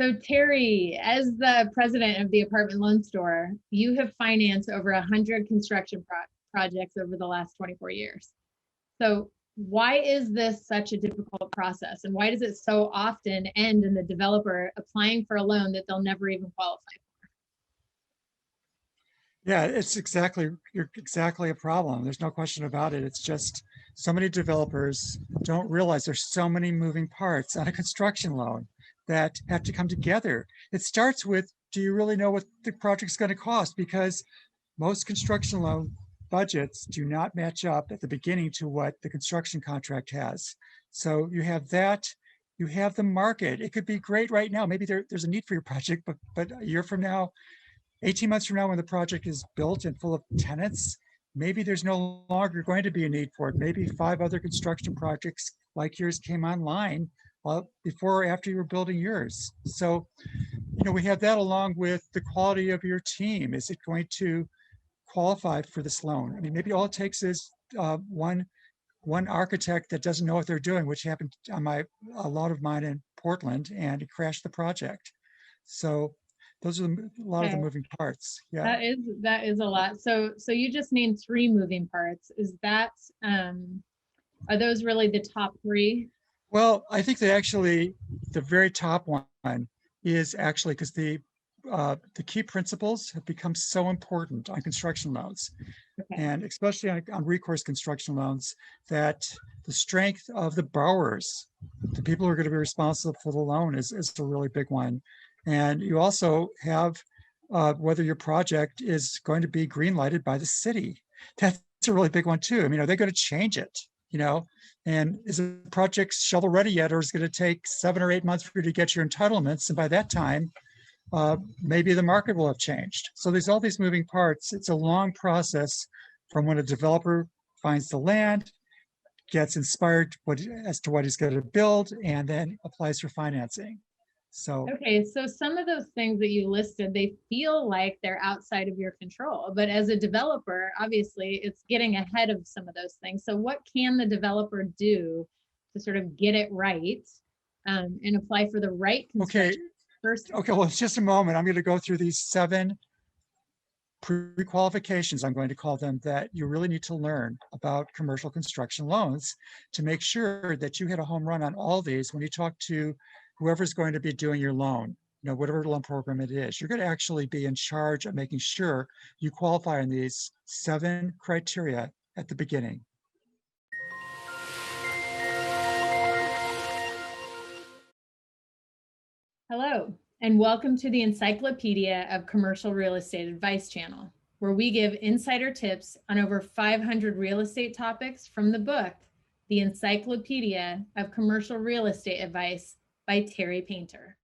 So Terry, as the president of the apartment loan store, you have financed over 100 construction projects over the last 24 years. So why is this such a difficult process? And why does it so often end in the developer applying for a loan that they'll never even qualify for? Yeah, you're exactly a problem. There's no question about it. It's just so many developers don't realize there's so many moving parts on a construction loan that have to come together. It starts with, do you really know what the project's going to cost? Because most construction loan budgets do not match up at the beginning to what the construction contract has. So you have that, you have the market. It could be great right now. Maybe there's a need for your project, but a year from now, 18 months from now, when the project is built and full of tenants, maybe there's no longer going to be a need for it. Maybe 5 other construction projects like yours came online before or after you were building yours. So, we have that along with the quality of your team. Is it going to qualify for this loan? I mean, maybe all it takes is one architect that doesn't know what they're doing, which happened on a lot of mine in Portland, and it crashed the project. So those are a lot of the moving parts. Yeah. That is a lot. So you just named 3 moving parts. Is that are those really the top 3? Well, I think that actually the very top one is actually because the key principles have become so important on construction loans, and especially on recourse construction loans, that the strength of the borrowers, the people who are going to be responsible for the loan, is a really big one. And you also have whether your project is going to be green lighted by the city. That's a really big one too. I mean, are they going to change it? And is the project shovel ready yet, or is it going to take 7 or 8 months for you to get your entitlements? And by that time, maybe the market will have changed. So there's all these moving parts. It's a long process from when a developer finds the land, gets inspired as to what he's going to build, and then applies for financing. So some of those things that you listed, they feel like they're outside of your control, but as a developer, obviously it's getting ahead of some of those things. So what can the developer do to sort of get it right and apply for the right construction? Okay, well, it's just a moment. I'm going to go through these 7 pre-qualifications, I'm going to call them, that you really need to learn about commercial construction loans to make sure that you hit a home run on all these when you talk to whoever's going to be doing your loan, whatever loan program it is. You're going to actually be in charge of making sure you qualify on these 7 criteria at the beginning. Hello, and welcome to the Encyclopedia of Commercial Real Estate Advice channel, where we give insider tips on over 500 real estate topics from the book, The Encyclopedia of Commercial Real Estate Advice by Terry Painter.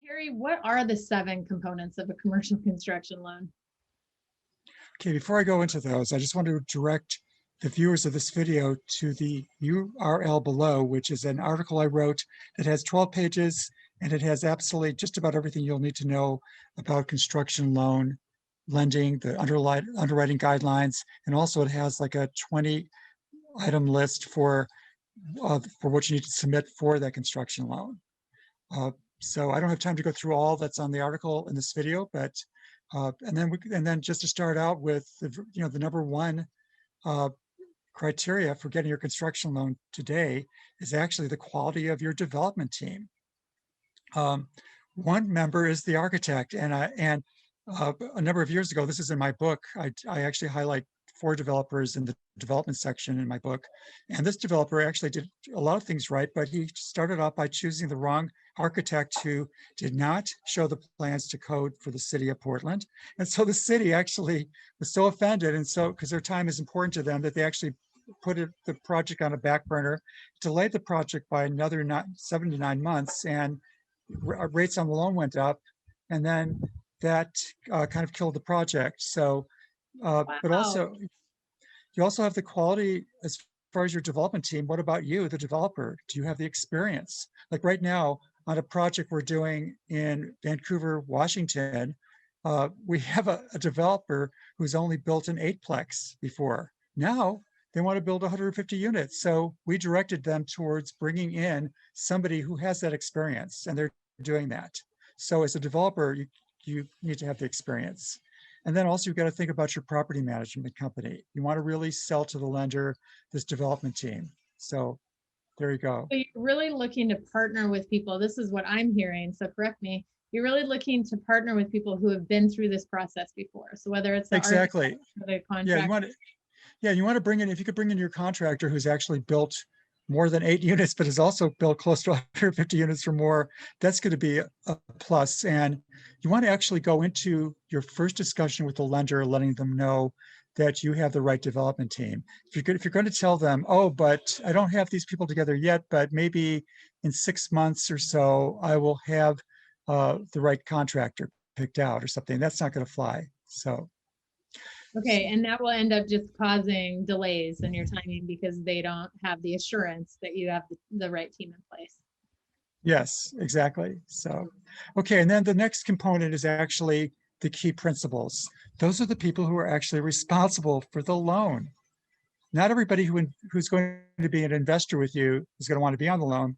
Terry, what are the 7 components of a commercial construction loan? Okay, before I go into those, I just want to direct the viewers of this video to the URL below, which is an article I wrote that has 12 pages, and it has absolutely just about everything you'll need to know about construction loan lending, the underwriting guidelines, and also it has like a 20-item list for what you need to submit for that construction loan. So I don't have time to go through all that's on the article in this video, but and then just to start out with the number 1 criteria for getting your construction loan today is actually the quality of your development team. One member is the architect, and a number of years ago, this is in my book, I actually highlight 4 developers in the development section in my book. And this developer actually did a lot of things right, but he started off by choosing the wrong architect who did not show the plans to code for the city of Portland. And so the city actually was so offended, and so because their time is important to them, that they actually put the project on a back burner, delayed the project by another 7 to 9 months, and rates on the loan went up, and then that kind of killed the project. So, but also, you also have the quality as far as your development team. What about you, the developer? Do you have the experience? Like right now, on a project we're doing in Vancouver, Washington, we have a developer who's only built an 8-plex before. Now they want to build 150 units. So we directed them towards bringing in somebody who has that experience, and they're doing that. So as a developer, you need to have the experience. And then also you've got to think about your property management company. You want to really sell to the lender this development team. So there you go. So you're really looking to partner with people. This is what I'm hearing, so correct me. You're really looking to partner with people who have been through this process before. So whether it's the Exactly. architect or the Yeah, contractor. you want to bring in, if you could bring in your contractor who's actually built more than 8 units, but has also built close to 150 units or more, that's going to be a plus. And you want to actually go into your first discussion with the lender, letting them know that you have the right development team. If you're going to tell them, oh, but I don't have these people together yet, but maybe in 6 months or so, I will have the right contractor picked out or something, that's not going to fly. So. Okay, and that will end up just causing delays in your timing because they don't have the assurance that you have the right team in place. Yes, exactly. So, okay. And then the next component is actually the key principals. Those are the people who are actually responsible for the loan. Not everybody who's going to be an investor with you is going to want to be on the loan,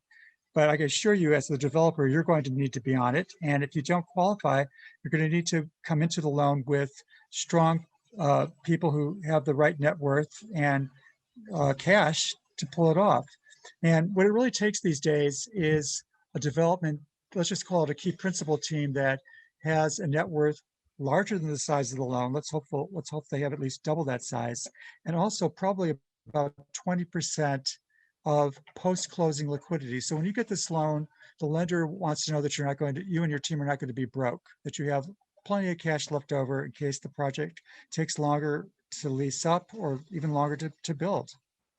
but I can assure you as the developer, you're going to need to be on it. And if you don't qualify, you're going to need to come into the loan with strong people who have the right net worth and cash to pull it off. And what it really takes these days is a development, let's just call it a key principal team that has a net worth larger than the size of the loan. Let's hope they have at least double that size. And also probably about 20% of post-closing liquidity. So when you get this loan, the lender wants to know that you and your team are not going to be broke, that you have plenty of cash left over in case the project takes longer to lease up or even longer to build.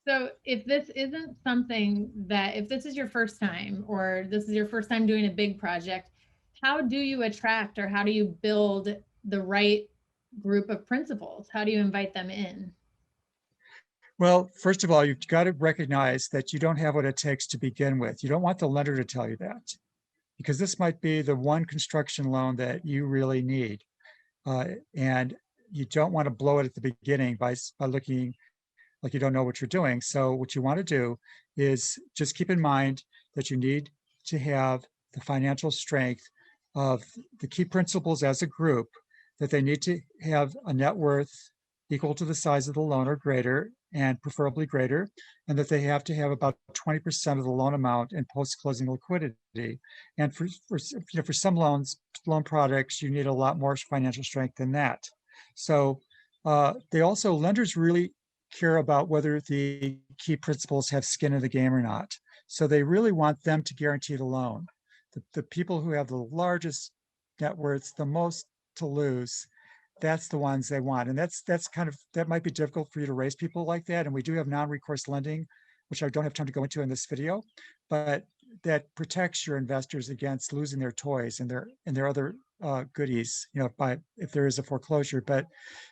So if this isn't something that, if this is your first time, or this is your first time doing a big project, how do you attract or how do you build the right group of principals? How do you invite them in? Well, first of all, you've got to recognize that you don't have what it takes to begin with. You don't want the lender to tell you that, because this might be the one construction loan that you really need. And you don't want to blow it at the beginning by looking like you don't know what you're doing. So what you want to do is just keep in mind that you need to have the financial strength of the key principals as a group, that they need to have a net worth equal to the size of the loan or greater, and preferably greater, and that they have to have about 20% of the loan amount in post-closing liquidity. And for some loan products, you need a lot more financial strength than that. So lenders really care about whether the key principals have skin in the game or not. So they really want them to guarantee the loan. The people who have the largest net worths, the most to lose, that's the ones they want. And that might be difficult for you to raise people like that. And we do have non-recourse lending, which I don't have time to go into in this video, but that protects your investors against losing their toys and their other goodies, if there is a foreclosure. But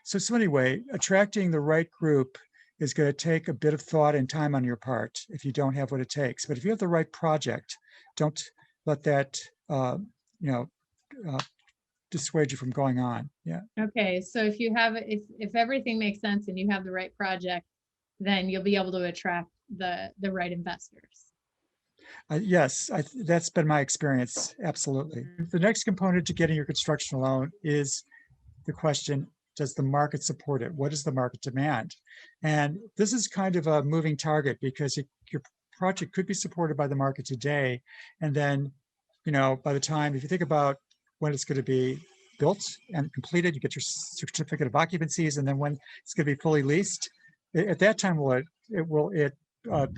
so anyway, attracting the right group is going to take a bit of thought and time on your part if you don't have what it takes. But if you have the right project, don't let that dissuade you from going on. Yeah. Okay, so if everything makes sense and you have the right project, then you'll be able to attract the right investors. Yes, that's been my experience. Absolutely. The next component to getting your construction loan is the question, does the market support it? What is the market demand? And this is kind of a moving target, because your project could be supported by the market today. And then, by the time, if you think about when it's going to be built and completed, you get your certificate of occupancies, and then when it's going to be fully leased, at that time, will it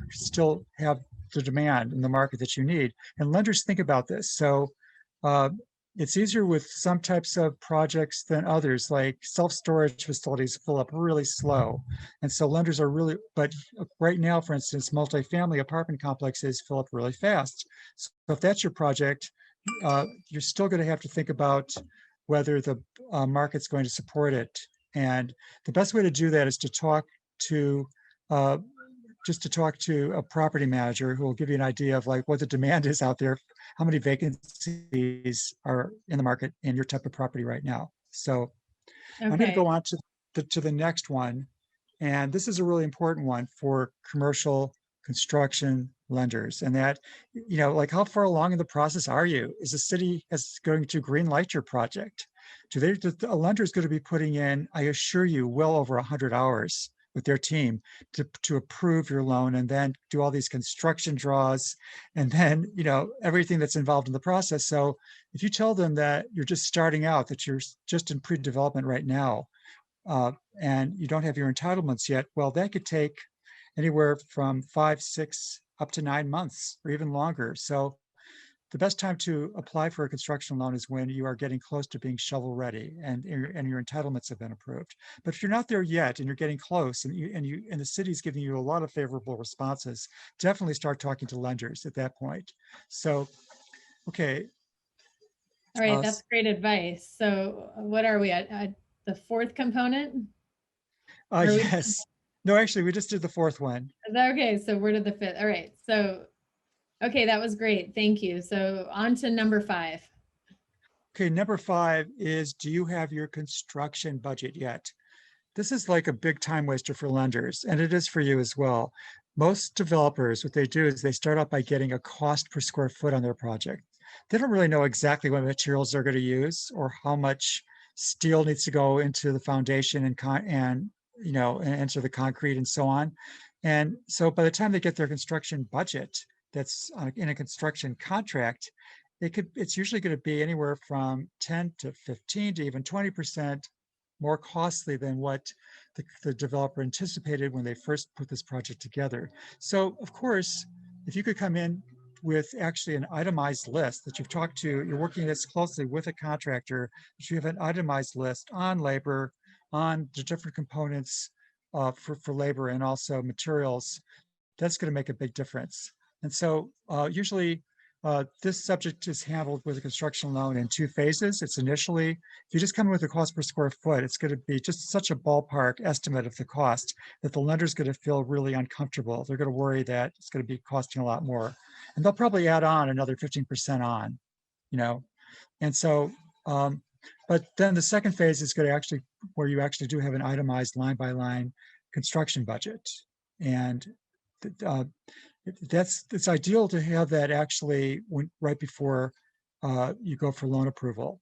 still have the demand in the market that you need? And lenders think about this. So it's easier with some types of projects than others, like self-storage facilities fill up really slow. And so lenders are but right now, for instance, multifamily apartment complexes fill up really fast. So if that's your project, you're still going to have to think about whether the market's going to support it. And the best way to do that is to talk to a property manager who will give you an idea of like what the demand is out there, how many vacancies are in the market in your type of property right now. So I'm going to go on to the next one. And this is a really important one for commercial construction lenders. And that, like how far along in the process are you? Is the city going to green light your project? A lender is going to be putting in, I assure you, well over 100 hours with their team to approve your loan, and then do all these construction draws, and then everything that's involved in the process. So if you tell them that you're just starting out, that you're just in pre-development right now, and you don't have your entitlements yet, well, that could take anywhere from 5, 6, up to 9 months, or even longer. So the best time to apply for a construction loan is when you are getting close to being shovel ready and your entitlements have been approved. But if you're not there yet and you're getting close, and the city's giving you a lot of favorable responses, definitely start talking to lenders at that point. So, okay. All right, that's great advice. So what are we at the fourth component? Yes. No, actually, we just did the fourth one. Okay, so we're to the fifth. All right, so okay, that was great. Thank you. So on to number 5. Okay, number 5 is, do you have your construction budget yet? This is like a big time waster for lenders, and it is for you as well. Most developers, what they do is they start out by getting a cost per square foot on their project. They don't really know exactly what materials they're going to use or how much steel needs to go into the foundation and into the concrete and so on. And so by the time they get their construction budget that's in a construction contract, it's usually going to be anywhere from 10 to 15 to even 20% more costly than what the developer anticipated when they first put this project together. So of course, if you could come in with actually an itemized list that you're working this closely with a contractor, that you have an itemized list on labor, on the different components for labor and also materials, that's going to make a big difference. And so usually this subject is handled with a construction loan in 2 phases. It's initially, if you just come in with a cost per square foot, it's going to be just such a ballpark estimate of the cost that the lender's going to feel really uncomfortable. They're going to worry that it's going to be costing a lot more. And they'll probably add on another 15% on, And so, but then the second phase is going to where you actually do have an itemized line by line construction budget. And it's ideal to have that actually right before you go for loan approval.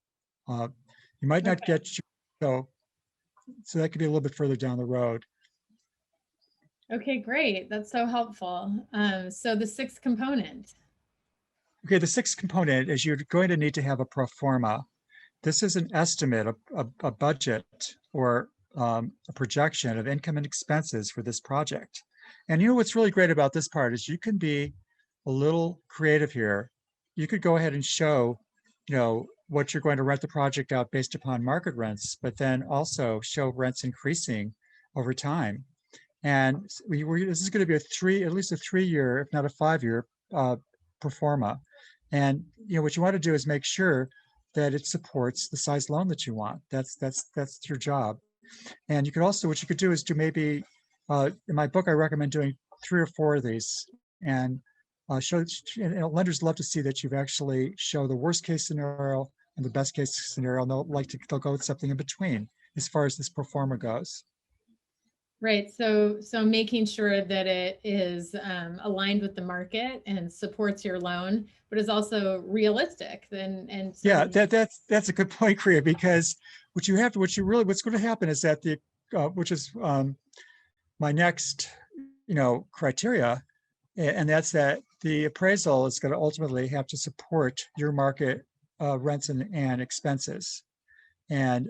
You might not get, so that could be a little bit further down the road. Okay, great. That's so helpful. So the 6th component. Okay, the 6th component is you're going to need to have a pro forma. This is an estimate, a budget, or a projection of income and expenses for this project. And what's really great about this part is you can be a little creative here. You could go ahead and show, what you're going to rent the project out based upon market rents, but then also show rents increasing over time. And this is going to be at least a 3-year, if not a 5-year pro forma. And what you want to do is make sure that it supports the size loan that you want. That's your job. And you could also, what you could do is do maybe, in my book, I recommend doing 3 or 4 of these, and lenders love to see that you've actually show the worst case scenario and the best case scenario, and they'll go with something in between as far as this pro forma goes. Right. So making sure that it is aligned with the market and supports your loan, but is also realistic. And so yeah, that's a good point, Crea, because what's going to happen is that which is my next, criteria, and that's that the appraisal is going to ultimately have to support your market rents and expenses. And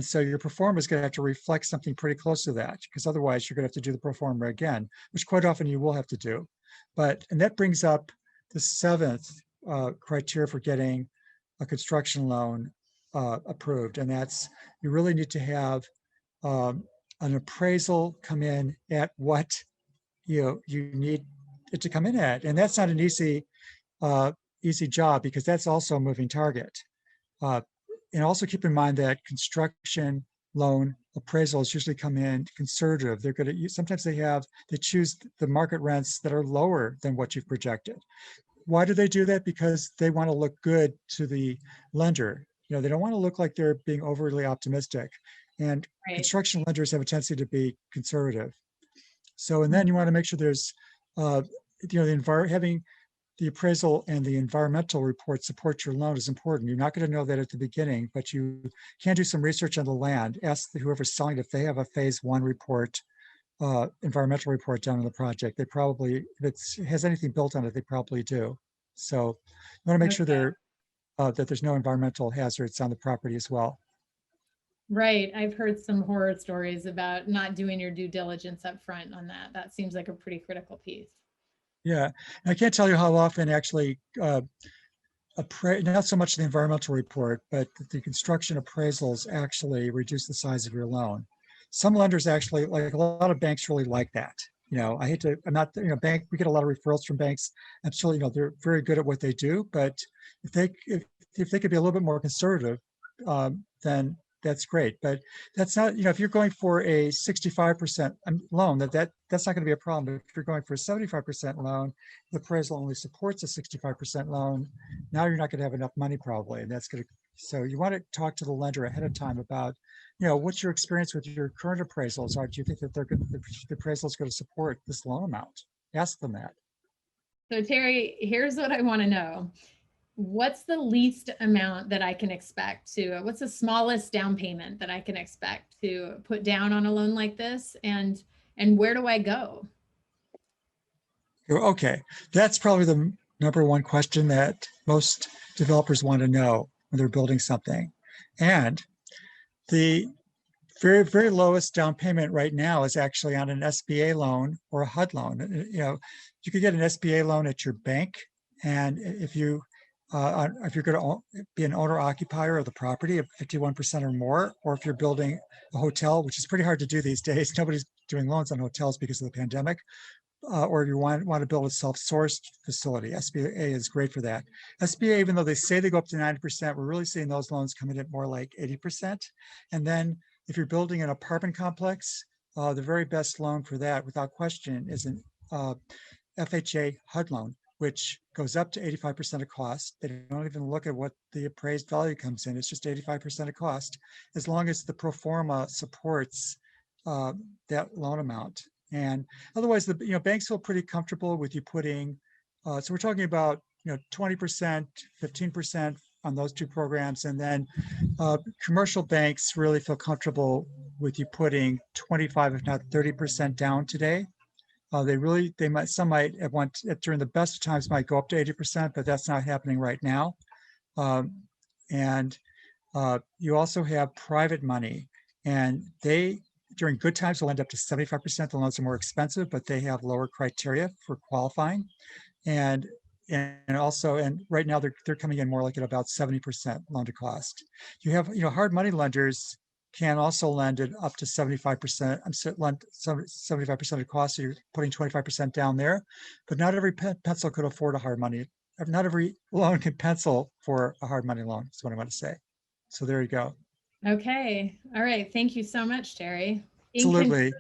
so your pro forma is going to have to reflect something pretty close to that, because otherwise you're going to have to do the pro forma again, which quite often you will have to do. And that brings up the 7th criteria for getting a construction loan approved. And that's, you really need to have an appraisal come in at what you need it to come in at. And that's not an easy job, because that's also a moving target. And also keep in mind that construction loan appraisals usually come in conservative. They're going to sometimes they choose the market rents that are lower than what you've projected. Why do they do that? Because they want to look good to the lender. They don't want to look like they're being overly optimistic. And construction lenders have a tendency to be conservative. So, and then you want to make sure there's having the appraisal and the environmental report support your loan is important. You're not going to know that at the beginning, but you can do some research on the land. Ask whoever's selling it if they have a phase 1 report, environmental report done on the project. They probably, if it has anything built on it, they probably do. So you want to make sure that there's no environmental hazards on the property as well. Right. I've heard some horror stories about not doing your due diligence up front on that. That seems like a pretty critical piece. Yeah, and I can't tell you how often actually, not so much the environmental report, but the construction appraisals actually reduce the size of your loan. Some lenders actually, like a lot of banks really like that. I hate to, I'm not, bank, we get a lot of referrals from banks. Absolutely, they're very good at what they do, but if they could be a little bit more conservative, then that's great. But that's not, if you're going for a 65% loan, that's not going to be a problem. If you're going for a 75% loan, the appraisal only supports a 65% loan. Now you're not going to have enough money probably, and that's going to. So you want to talk to the lender ahead of time about, what's your experience with your current appraisals? Or do you think that the appraisal is going to support this loan amount? Ask them that. So Terry, here's what I want to know. What's the least amount that I can expect what's the smallest down payment that I can expect to put down on a loan like this? And where do I go? Okay, that's probably the number one question that most developers want to know when they're building something. And the very, very lowest down payment right now is actually on an SBA loan or a HUD loan. You could get an SBA loan at your bank, and if you're going to be an owner occupier of the property of 51% or more, or if you're building a hotel, which is pretty hard to do these days, nobody's doing loans on hotels because of the pandemic, or if you want to build a self-sourced facility, SBA is great for that. SBA, even though they say they go up to 90%, we're really seeing those loans come in at more like 80%. And then if you're building an apartment complex, the very best loan for that, without question, is an FHA HUD loan, which goes up to 85% of cost. They don't even look at what the appraised value comes in. It's just 85% of cost, as long as the pro forma supports that loan amount. And otherwise, banks feel pretty comfortable with you putting. So we're talking about 20%, 15% on those two programs, and then commercial banks really feel comfortable with you putting 25, if not 30% down today. Some might at once, during the best of times, might go up to 80%, but that's not happening right now. And you also have private money, and during good times will end up to 75%. The loans are more expensive, but they have lower criteria for qualifying. And right now they're coming in more like at about 70% loan to cost. You have, hard money lenders can also lend it up to 75%. 75% of cost, so you're putting 25% down there. But not every pencil could afford a hard money. Not every loan can pencil for a hard money loan, is what I want to say. So there you go. Okay. All right. Thank you so much, Terry. Absolutely.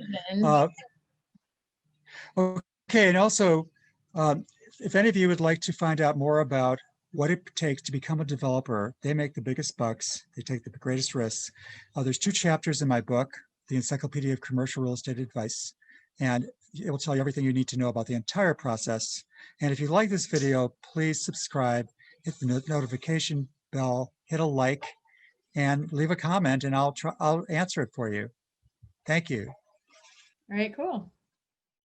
Okay. And also, if any of you would like to find out more about what it takes to become a developer, they make the biggest bucks, they take the greatest risks. There's 2 chapters in my book, the Encyclopedia of Commercial Real Estate Advice, and it will tell you everything you need to know about the entire process. And if you like this video, please subscribe, hit the notification bell, hit a like, and leave a comment, and I'll answer it for you. Thank you. All right, cool.